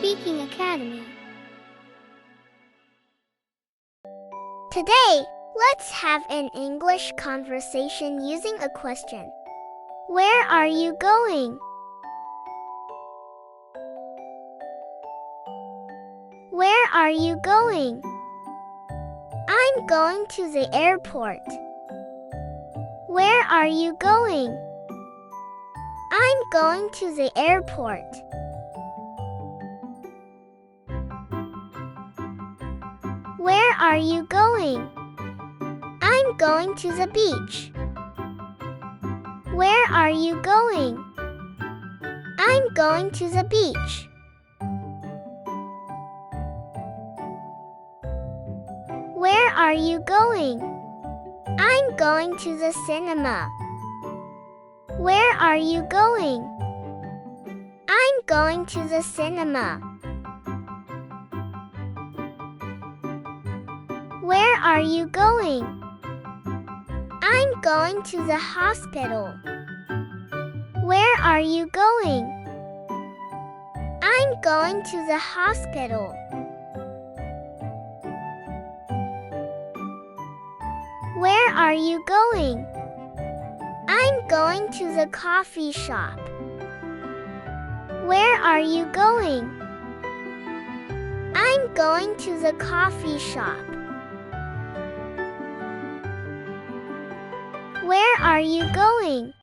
Speaking Academy. Today, let's have an English conversation using a question. Where are you going? Where are you going? I'm going to the airport. Where are you going? I'm going to the airport. Where are you going? I'm going to the beach. Where are you going? I'm going to the beach. Where are you going? I'm going to the cinema. Where are you going? I'm going to the cinema. Where are you going? I'm going to the hospital. Where are you going? I'm going to the hospital. Where are you going? I'm going to the coffee shop. Where are you going? I'm going to the coffee shop. Where are you going?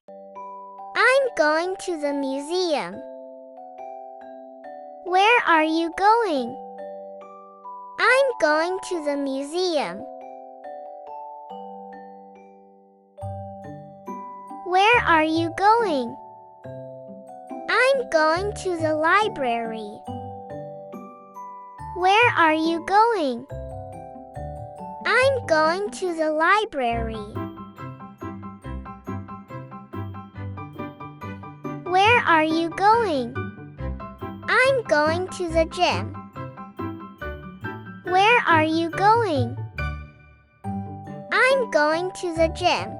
I'm going to the museum. Where are you going? I'm going to the museum. Where are you going? I'm going to the library. Where are you going? I'm going to the library. Where are you going? I'm going to the gym. Where are you going? I'm going to the gym.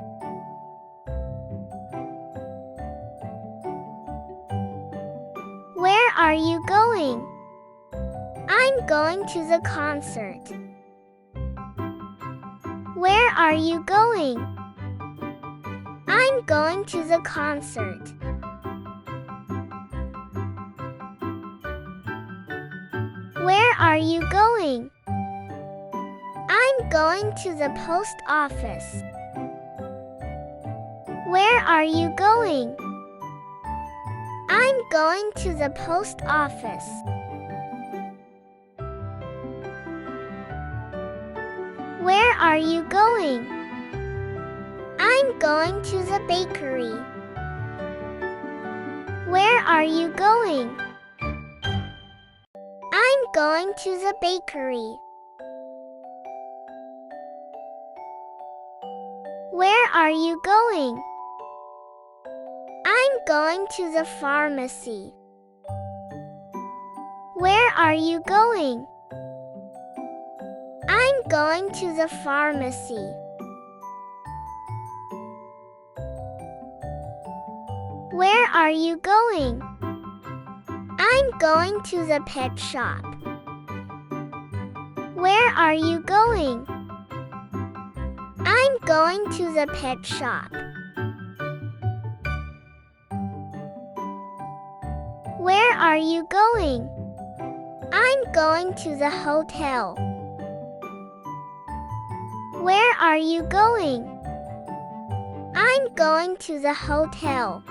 Where are you going? I'm going to the concert. Where are you going? I'm going to the concert. Where are you going? I'm going to the post office. Where are you going? I'm going to the post office. Where are you going? I'm going to the bakery. Where are you going? I'm going to the bakery. Where are you going? I'm going to the pharmacy. Where are you going? I'm going to the pharmacy. Where are you going? I'm going to the pet shop. Where are you going? I'm going to the pet shop. Where are you going? I'm going to the hotel. Where are you going? I'm going to the hotel.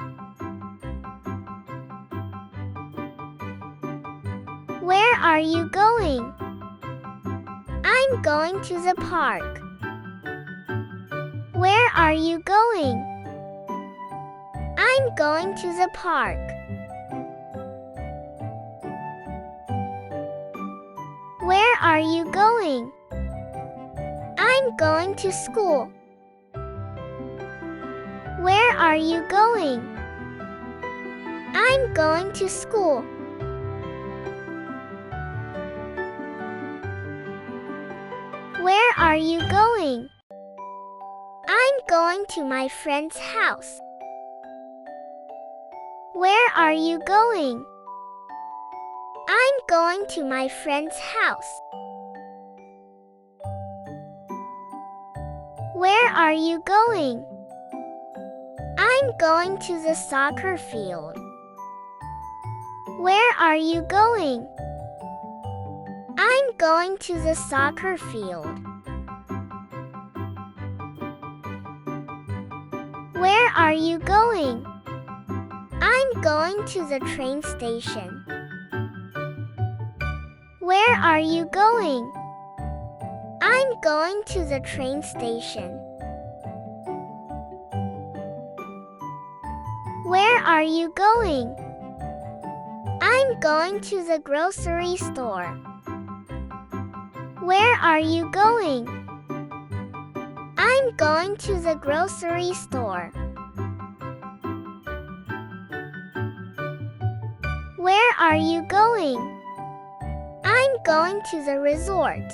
Where are you going? I'm going to the park. Where are you going? I'm going to the park. Where are you going? I'm going to school. Where are you going? I'm going to school. Where are you going? I'm going to my friend's house. Where are you going? I'm I'm going to my friend's house. Where are you going? I'm going to the soccer field. Where are you going? I'm going to the soccer field. Where are you going? I'm going to the train station. Where are you going? I'm going to the train station. Where are you going? I'm going to the grocery store. Where are you going? I'm going to the grocery store. Where are you going? I'm going to the resort.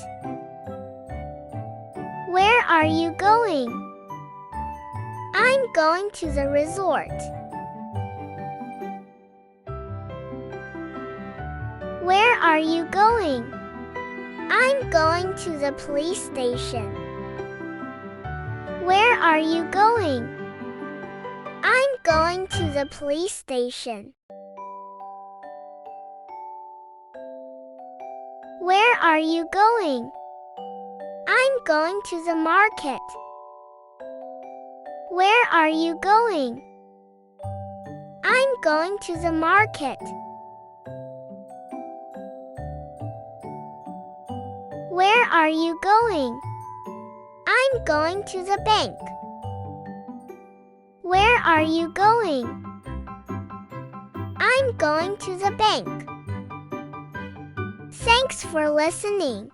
Where are you going? I'm going to the resort. Where are you going? I'm going to the police station. Where are you going? I'm going to the police station. Where are you going? I'm going to the market. Where are you going? I'm going to the market. Where are you going? I'm going to the bank. Where are you going? I'm going to the bank. Thanks for listening.